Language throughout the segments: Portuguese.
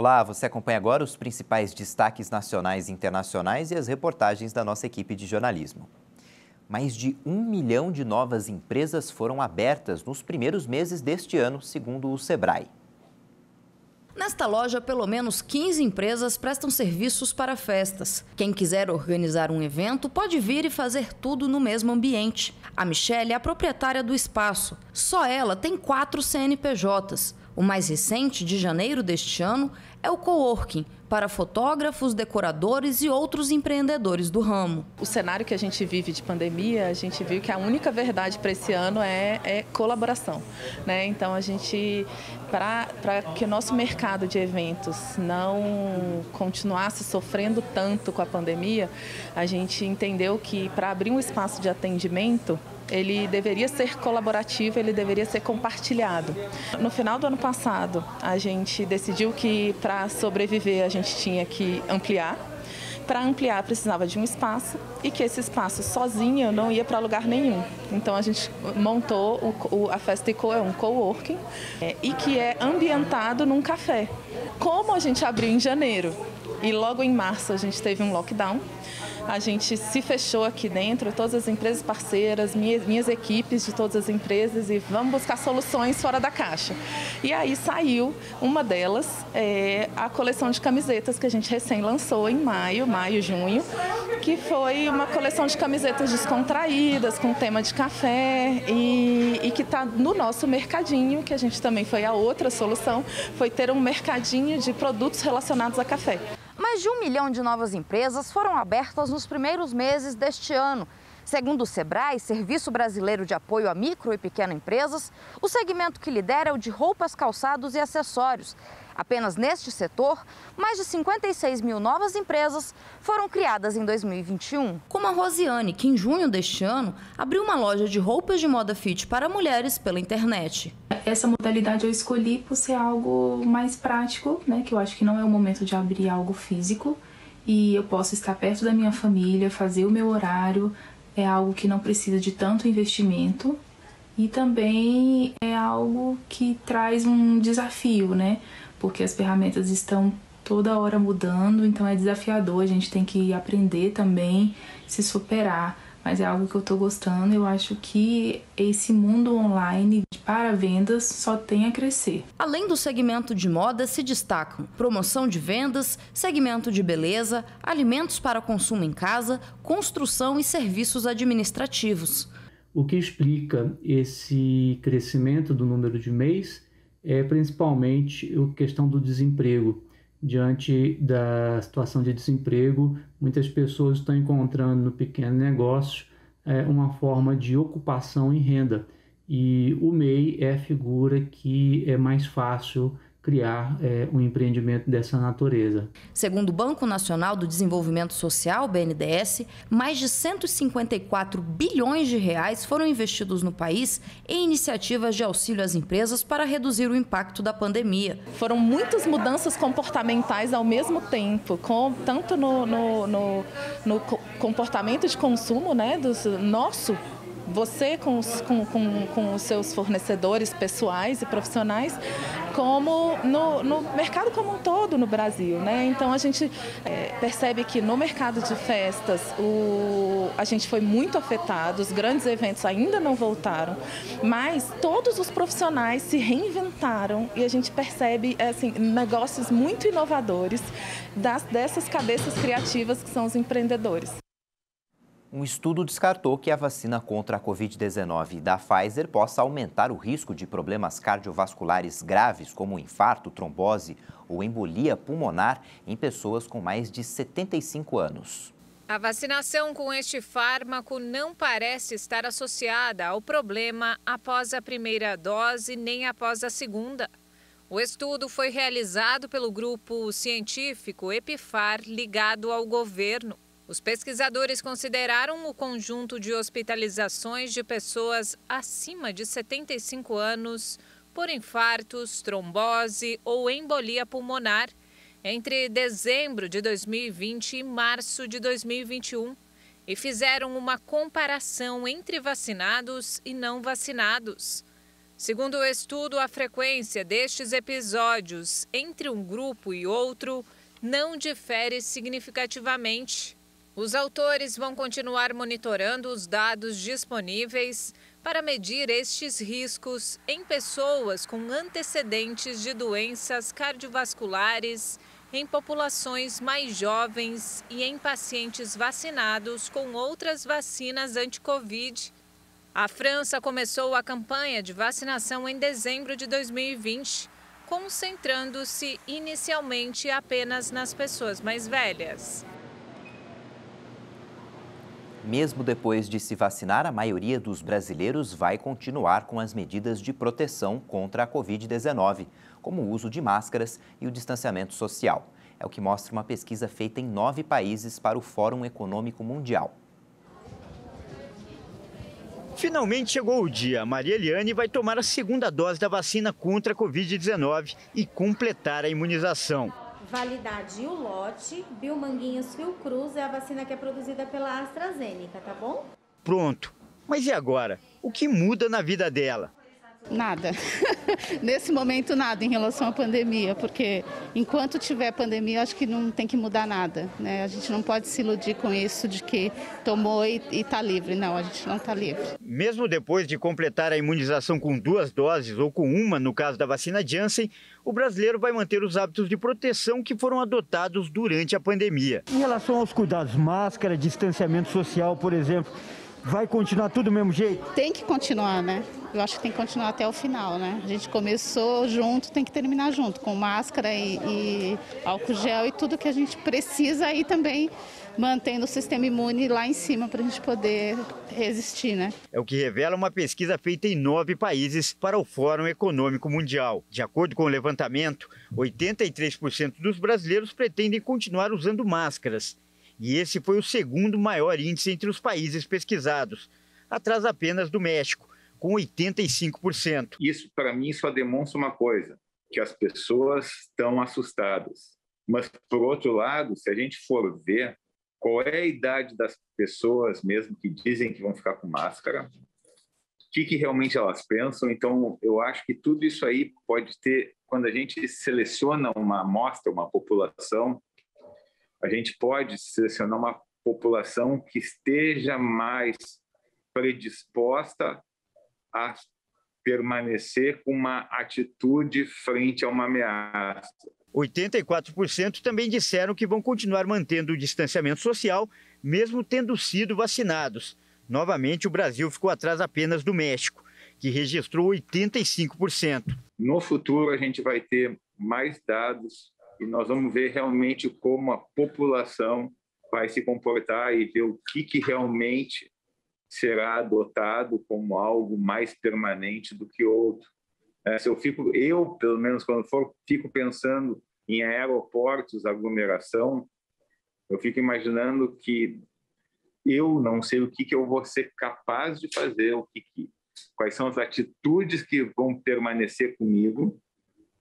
Olá, você acompanha agora os principais destaques nacionais e internacionais e as reportagens da nossa equipe de jornalismo. Mais de 1 milhão de novas empresas foram abertas nos primeiros meses deste ano, segundo o Sebrae. Nesta loja, pelo menos 15 empresas prestam serviços para festas. Quem quiser organizar um evento pode vir e fazer tudo no mesmo ambiente. A Michele é a proprietária do espaço. Só ela tem 4 CNPJs. O mais recente, de janeiro deste ano, é o coworking, para fotógrafos, decoradores e outros empreendedores do ramo. O cenário que a gente vive de pandemia, a gente viu que a única verdade para esse ano é colaboração, né? Então, a gente, para que o nosso mercado de eventos não continuasse sofrendo tanto com a pandemia, a gente entendeu que para abrir um espaço de atendimento, ele deveria ser colaborativo, ele deveria ser compartilhado. No final do ano passado, a gente decidiu que para sobreviver a gente tinha que ampliar. Para ampliar precisava de um espaço e que esse espaço sozinho não ia para lugar nenhum. Então a gente montou a Festa & Co, é um coworking e que é ambientado num café. Como a gente abriu em janeiro e logo em março a gente teve um lockdown, a gente se fechou aqui dentro, todas as empresas parceiras, minhas equipes de todas as empresas, e vamos buscar soluções fora da caixa. E aí saiu uma delas, a coleção de camisetas que a gente recém lançou em maio, junho, que foi uma coleção de camisetas descontraídas, com tema de café e que está no nosso mercadinho, que a gente também foi a outra solução, foi ter um mercadinho de produtos relacionados a café. Mais de 1 milhão de novas empresas foram abertas nos primeiros meses deste ano. Segundo o Sebrae, Serviço Brasileiro de Apoio a Micro e Pequenas Empresas, o segmento que lidera é o de roupas, calçados e acessórios. Apenas neste setor, mais de 56 mil novas empresas foram criadas em 2021. Como a Rosiane, que em junho deste ano abriu uma loja de roupas de moda fit para mulheres pela internet. Essa modalidade eu escolhi por ser algo mais prático, né? Que eu acho que não é o momento de abrir algo físico e eu posso estar perto da minha família, fazer o meu horário, é algo que não precisa de tanto investimento e também é algo que traz um desafio, né? Porque as ferramentas estão toda hora mudando, então é desafiador, a gente tem que aprender também, se superar. Mas é algo que eu estou gostando, eu acho que esse mundo online para vendas só tem a crescer. Além do segmento de moda, se destacam promoção de vendas, segmento de beleza, alimentos para consumo em casa, construção e serviços administrativos. O que explica esse crescimento do número de MEIs é principalmente a questão do desemprego. Diante da situação de desemprego, muitas pessoas estão encontrando no pequeno negócio uma forma de ocupação e renda. E o MEI é a figura que é mais fácil criar um empreendimento dessa natureza. Segundo o Banco Nacional do Desenvolvimento Social, BNDES, mais de 154 bilhões de reais foram investidos no país em iniciativas de auxílio às empresas para reduzir o impacto da pandemia. Foram muitas mudanças comportamentais ao mesmo tempo, tanto no comportamento de consumo, né, nosso. Você com os seus fornecedores pessoais e profissionais, como no mercado como um todo no Brasil, né? Então a gente percebe que no mercado de festas a gente foi muito afetado, os grandes eventos ainda não voltaram, mas todos os profissionais se reinventaram e a gente percebe assim, negócios muito inovadores dessas cabeças criativas que são os empreendedores. Um estudo descartou que a vacina contra a Covid-19 da Pfizer possa aumentar o risco de problemas cardiovasculares graves, como infarto, trombose ou embolia pulmonar em pessoas com mais de 75 anos. A vacinação com este fármaco não parece estar associada ao problema após a primeira dose nem após a segunda. O estudo foi realizado pelo grupo científico Epifar, ligado ao governo. Os pesquisadores consideraram o conjunto de hospitalizações de pessoas acima de 75 anos por infartos, trombose ou embolia pulmonar entre dezembro de 2020 e março de 2021 e fizeram uma comparação entre vacinados e não vacinados. Segundo o estudo, a frequência destes episódios entre um grupo e outro não difere significativamente. Os autores vão continuar monitorando os dados disponíveis para medir estes riscos em pessoas com antecedentes de doenças cardiovasculares, em populações mais jovens e em pacientes vacinados com outras vacinas anti-Covid. A França começou a campanha de vacinação em dezembro de 2020, concentrando-se inicialmente apenas nas pessoas mais velhas. Mesmo depois de se vacinar, a maioria dos brasileiros vai continuar com as medidas de proteção contra a Covid-19, como o uso de máscaras e o distanciamento social. É o que mostra uma pesquisa feita em 9 países para o Fórum Econômico Mundial. Finalmente chegou o dia. A Maria Eliane vai tomar a segunda dose da vacina contra a Covid-19 e completar a imunização. Validade e o lote, Biomanguinhos Fiocruz é a vacina que é produzida pela AstraZeneca, tá bom? Pronto. Mas e agora? O que muda na vida dela? Nada. Nesse momento, nada em relação à pandemia, porque enquanto tiver pandemia, acho que não tem que mudar nada, né? A gente não pode se iludir com isso de que tomou e está livre. Não, a gente não está livre. Mesmo depois de completar a imunização com 2 doses ou com uma, no caso da vacina Janssen, o brasileiro vai manter os hábitos de proteção que foram adotados durante a pandemia. Em relação aos cuidados, máscara, distanciamento social, por exemplo, vai continuar tudo do mesmo jeito? Tem que continuar, né? Eu acho que tem que continuar até o final, né? A gente começou junto, tem que terminar junto, com máscara e álcool gel e tudo que a gente precisa e também mantendo o sistema imune lá em cima para a gente poder resistir, né? É o que revela uma pesquisa feita em 9 países para o Fórum Econômico Mundial. De acordo com o levantamento, 83% dos brasileiros pretendem continuar usando máscaras. E esse foi o segundo maior índice entre os países pesquisados, atrás apenas do México, com 85%. Isso, para mim, só demonstra uma coisa, que as pessoas estão assustadas. Mas, por outro lado, se a gente for ver qual é a idade das pessoas mesmo que dizem que vão ficar com máscara, o que realmente elas pensam, então eu acho que tudo isso aí pode ter, quando a gente seleciona uma amostra, uma população, a gente pode selecionar uma população que esteja mais predisposta a permanecer com uma atitude frente a uma ameaça. 84% também disseram que vão continuar mantendo o distanciamento social, mesmo tendo sido vacinados. Novamente, o Brasil ficou atrás apenas do México, que registrou 85%. No futuro, a gente vai ter mais dados e nós vamos ver realmente como a população vai se comportar e ver o que realmente será adotado como algo mais permanente do que outro. Eu, pelo menos, quando fico pensando em aeroportos, aglomeração, eu fico imaginando que eu não sei o que eu vou ser capaz de fazer, quais são as atitudes que vão permanecer comigo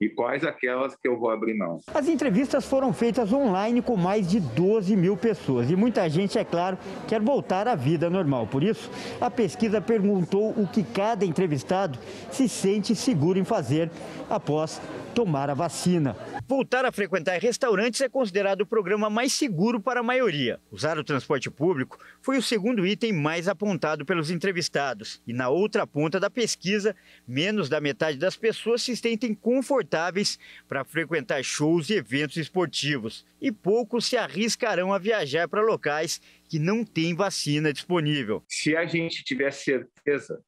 e quais aquelas que eu vou abrir mão. As entrevistas foram feitas online com mais de 12 mil pessoas e muita gente, é claro, quer voltar à vida normal. Por isso, a pesquisa perguntou o que cada entrevistado se sente seguro em fazer após tomar a vacina. Voltar a frequentar restaurantes é considerado o programa mais seguro para a maioria. Usar o transporte público foi o segundo item mais apontado pelos entrevistados. E na outra ponta da pesquisa, menos da metade das pessoas se sentem confortáveis para frequentar shows e eventos esportivos. E poucos se arriscarão a viajar para locais que não têm vacina disponível. Se a gente tiver certeza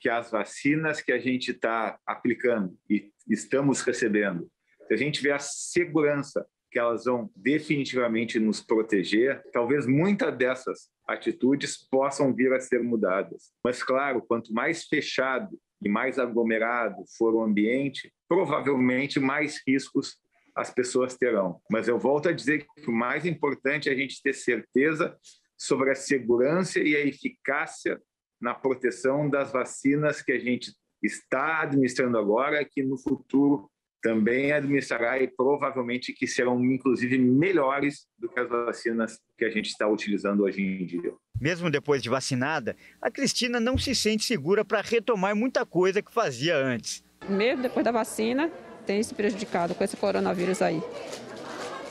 que as vacinas que a gente está aplicando e estamos recebendo, se a gente tiver a segurança que elas vão definitivamente nos proteger, talvez muitas dessas atitudes possam vir a ser mudadas. Mas, claro, quanto mais fechado e mais aglomerado for o ambiente, provavelmente mais riscos as pessoas terão. Mas eu volto a dizer que o mais importante é a gente ter certeza sobre a segurança e a eficácia na proteção das vacinas que a gente está administrando agora, que no futuro também administrará e provavelmente que serão, inclusive, melhores do que as vacinas que a gente está utilizando hoje em dia. Mesmo depois de vacinada, a Cristina não se sente segura para retomar muita coisa que fazia antes. Mesmo depois da vacina, tem se prejudicado com esse coronavírus aí.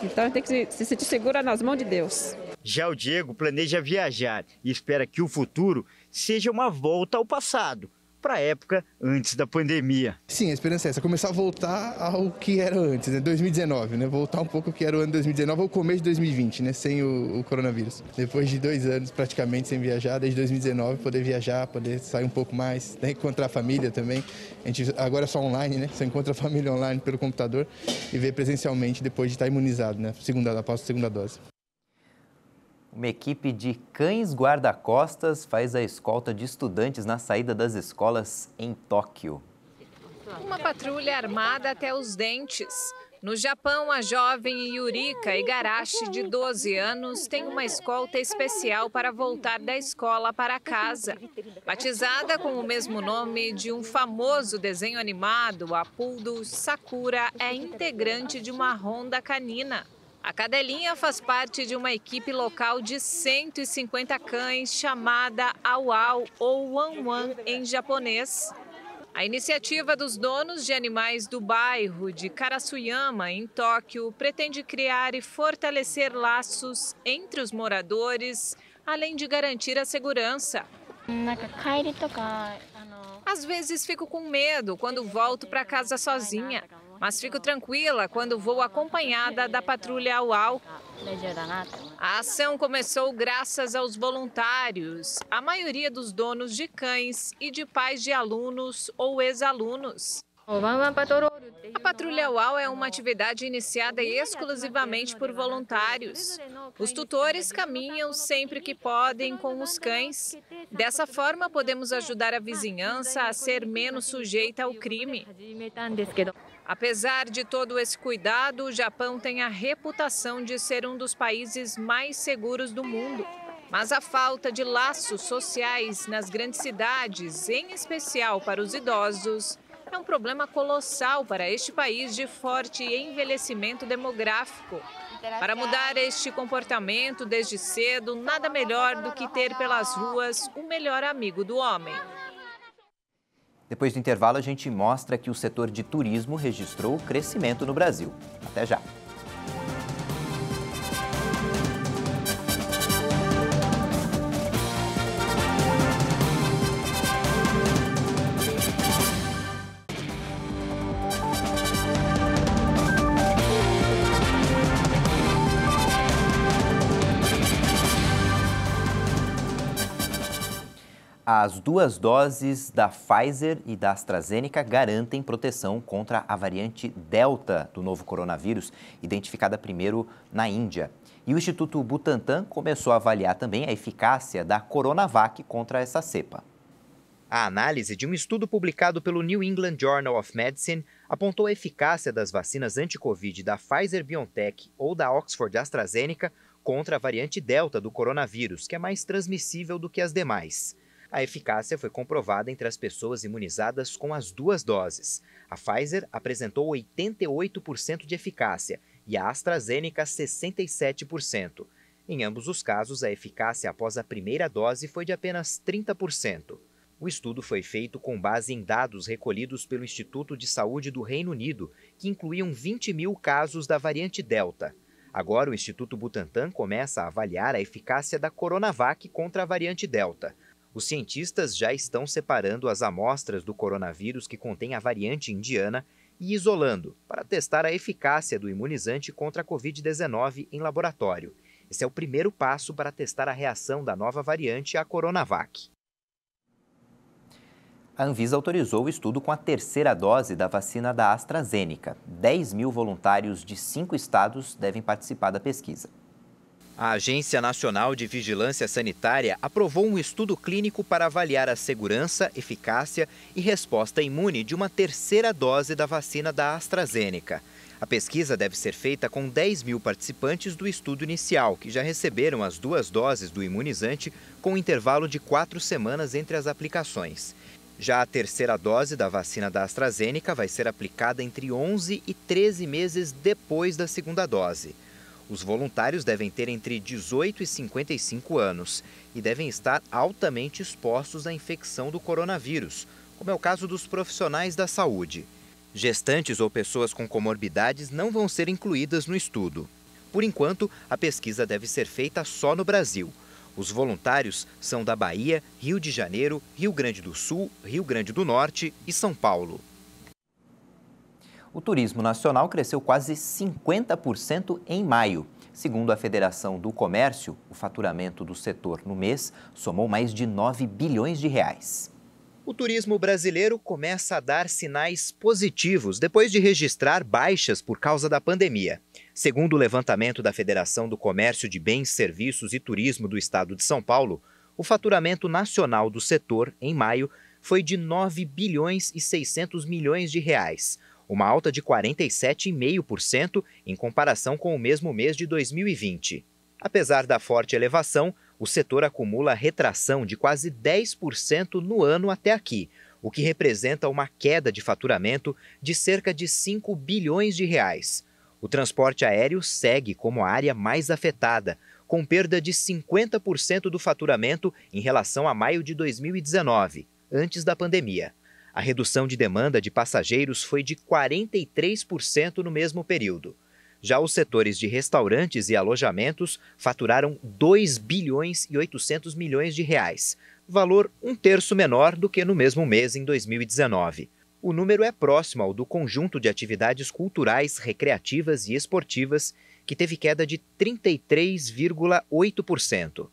Então tem que se sentir segura nas mãos de Deus. Já o Diego planeja viajar e espera que o futuro seja uma volta ao passado, para a época antes da pandemia. Sim, a esperança é essa, começar a voltar ao que era antes, né? 2019, né? Voltar um pouco ao que era o ano 2019 ou começo de 2020, né? Sem o coronavírus. Depois de 2 anos praticamente sem viajar, desde 2019, poder viajar, poder sair um pouco mais, né? Encontrar a família também. A gente agora é só online, né? Só encontra a família online pelo computador e ver presencialmente depois de estar imunizado, né? Após a segunda dose. Uma equipe de cães guarda-costas faz a escolta de estudantes na saída das escolas em Tóquio. Uma patrulha armada até os dentes. No Japão, a jovem Yurika Igarashi, de 12 anos, tem uma escolta especial para voltar da escola para casa. Batizada com o mesmo nome de um famoso desenho animado, a Poodle Sakura é integrante de uma ronda canina. A cadelinha faz parte de uma equipe local de 150 cães chamada Au-Au ou Wan-Wan em japonês. A iniciativa dos donos de animais do bairro de Karasuyama, em Tóquio, pretende criar e fortalecer laços entre os moradores, além de garantir a segurança. Às vezes fico com medo quando volto para casa sozinha, mas fico tranquila quando vou acompanhada da patrulha Au-Au. A ação começou graças aos voluntários, a maioria dos donos de cães e de pais de alunos ou ex-alunos. A Patrulha Au-Au é uma atividade iniciada exclusivamente por voluntários. Os tutores caminham sempre que podem com os cães. Dessa forma, podemos ajudar a vizinhança a ser menos sujeita ao crime. Apesar de todo esse cuidado, o Japão tem a reputação de ser um dos países mais seguros do mundo. Mas a falta de laços sociais nas grandes cidades, em especial para os idosos, é um problema colossal para este país de forte envelhecimento demográfico. Para mudar este comportamento desde cedo, nada melhor do que ter pelas ruas o melhor amigo do homem. Depois do intervalo, a gente mostra que o setor de turismo registrou crescimento no Brasil. Até já! As 2 doses da Pfizer e da AstraZeneca garantem proteção contra a variante Delta do novo coronavírus, identificada primeiro na Índia. E o Instituto Butantan começou a avaliar também a eficácia da Coronavac contra essa cepa. A análise de um estudo publicado pelo New England Journal of Medicine apontou a eficácia das vacinas anti-Covid da Pfizer-BioNTech ou da Oxford AstraZeneca contra a variante Delta do coronavírus, que é mais transmissível do que as demais. A eficácia foi comprovada entre as pessoas imunizadas com as 2 doses. A Pfizer apresentou 88% de eficácia e a AstraZeneca 67%. Em ambos os casos, a eficácia após a primeira dose foi de apenas 30%. O estudo foi feito com base em dados recolhidos pelo Instituto de Saúde do Reino Unido, que incluíam 20 mil casos da variante Delta. Agora, o Instituto Butantan começa a avaliar a eficácia da Coronavac contra a variante Delta. Os cientistas já estão separando as amostras do coronavírus que contém a variante indiana e isolando para testar a eficácia do imunizante contra a Covid-19 em laboratório. Esse é o primeiro passo para testar a reação da nova variante à Coronavac. A Anvisa autorizou o estudo com a 3ª dose da vacina da AstraZeneca. 10 mil voluntários de 5 estados devem participar da pesquisa. A Agência Nacional de Vigilância Sanitária aprovou um estudo clínico para avaliar a segurança, eficácia e resposta imune de uma 3ª dose da vacina da AstraZeneca. A pesquisa deve ser feita com 10 mil participantes do estudo inicial, que já receberam as 2 doses do imunizante com intervalo de 4 semanas entre as aplicações. Já a terceira dose da vacina da AstraZeneca vai ser aplicada entre 11 e 13 meses depois da segunda dose. Os voluntários devem ter entre 18 e 55 anos e devem estar altamente expostos à infecção do coronavírus, como é o caso dos profissionais da saúde. Gestantes ou pessoas com comorbidades não vão ser incluídas no estudo. Por enquanto, a pesquisa deve ser feita só no Brasil. Os voluntários são da Bahia, Rio de Janeiro, Rio Grande do Sul, Rio Grande do Norte e São Paulo. O turismo nacional cresceu quase 50% em maio. Segundo a Federação do Comércio, o faturamento do setor no mês somou mais de 9 bilhões de reais. O turismo brasileiro começa a dar sinais positivos depois de registrar baixas por causa da pandemia. Segundo o levantamento da Federação do Comércio de Bens, Serviços e Turismo do Estado de São Paulo, o faturamento nacional do setor, em maio, foi de 9 bilhões e 600 milhões de reais, uma alta de 47,5% em comparação com o mesmo mês de 2020. Apesar da forte elevação, o setor acumula retração de quase 10% no ano até aqui, o que representa uma queda de faturamento de cerca de 5 bilhões de reais. O transporte aéreo segue como a área mais afetada, com perda de 50% do faturamento em relação a maio de 2019, antes da pandemia. A redução de demanda de passageiros foi de 43% no mesmo período. Já os setores de restaurantes e alojamentos faturaram 2 bilhões e 800 milhões de reais, valor 1/3 menor do que no mesmo mês em 2019. O número é próximo ao do conjunto de atividades culturais, recreativas e esportivas, que teve queda de 33,8%.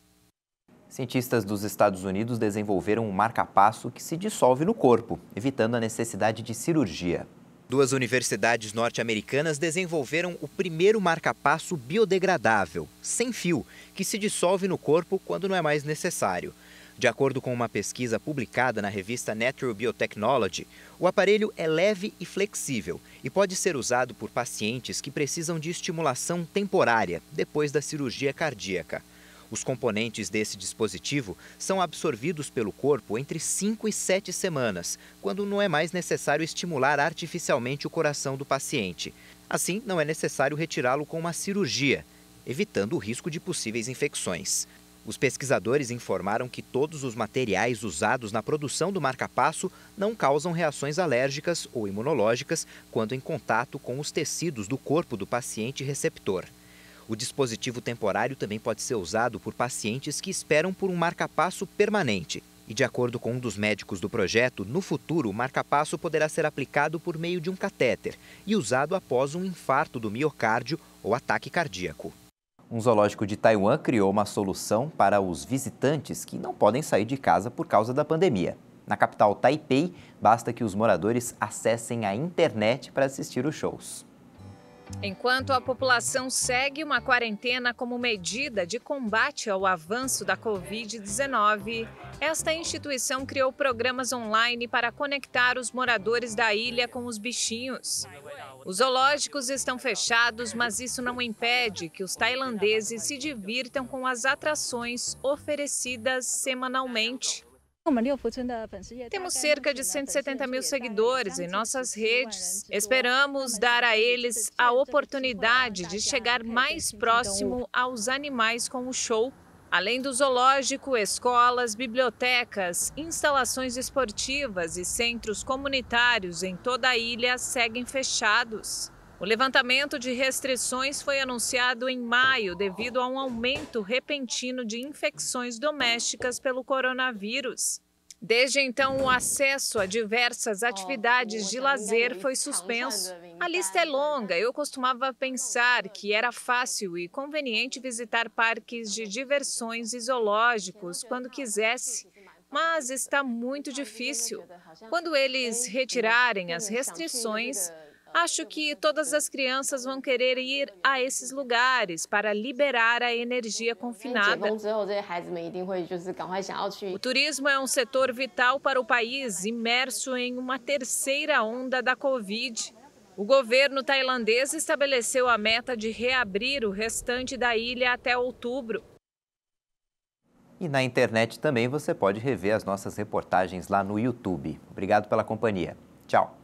Cientistas dos Estados Unidos desenvolveram um marca-passo que se dissolve no corpo, evitando a necessidade de cirurgia. Duas universidades norte-americanas desenvolveram o primeiro marca-passo biodegradável, sem fio, que se dissolve no corpo quando não é mais necessário. De acordo com uma pesquisa publicada na revista Natural Biotechnology, o aparelho é leve e flexível e pode ser usado por pacientes que precisam de estimulação temporária depois da cirurgia cardíaca. Os componentes desse dispositivo são absorvidos pelo corpo entre 5 e 7 semanas, quando não é mais necessário estimular artificialmente o coração do paciente. Assim, não é necessário retirá-lo com uma cirurgia, evitando o risco de possíveis infecções. Os pesquisadores informaram que todos os materiais usados na produção do marca-passo não causam reações alérgicas ou imunológicas quando em contato com os tecidos do corpo do paciente receptor. O dispositivo temporário também pode ser usado por pacientes que esperam por um marca-passo permanente. E, de acordo com um dos médicos do projeto, no futuro o marca-passo poderá ser aplicado por meio de um catéter e usado após um infarto do miocárdio ou ataque cardíaco. Um zoológico de Taiwan criou uma solução para os visitantes que não podem sair de casa por causa da pandemia. Na capital Taipei, basta que os moradores acessem a internet para assistir os shows. Enquanto a população segue uma quarentena como medida de combate ao avanço da Covid-19, esta instituição criou programas online para conectar os moradores da ilha com os bichinhos. Os zoológicos estão fechados, mas isso não impede que os tailandeses se divirtam com as atrações oferecidas semanalmente. Temos cerca de 170 mil seguidores em nossas redes. Esperamos dar a eles a oportunidade de chegar mais próximo aos animais com o show. Além do zoológico, escolas, bibliotecas, instalações esportivas e centros comunitários em toda a ilha seguem fechados. O levantamento de restrições foi anunciado em maio devido a um aumento repentino de infecções domésticas pelo coronavírus. Desde então, o acesso a diversas atividades de lazer foi suspenso. A lista é longa. Eu costumava pensar que era fácil e conveniente visitar parques de diversões e zoológicos quando quisesse. Mas está muito difícil. Quando eles retirarem as restrições, acho que todas as crianças vão querer ir a esses lugares para liberar a energia confinada. O turismo é um setor vital para o país, imerso em uma terceira onda da Covid. O governo tailandês estabeleceu a meta de reabrir o restante da ilha até outubro. E na internet também você pode rever as nossas reportagens lá no YouTube. Obrigado pela companhia. Tchau.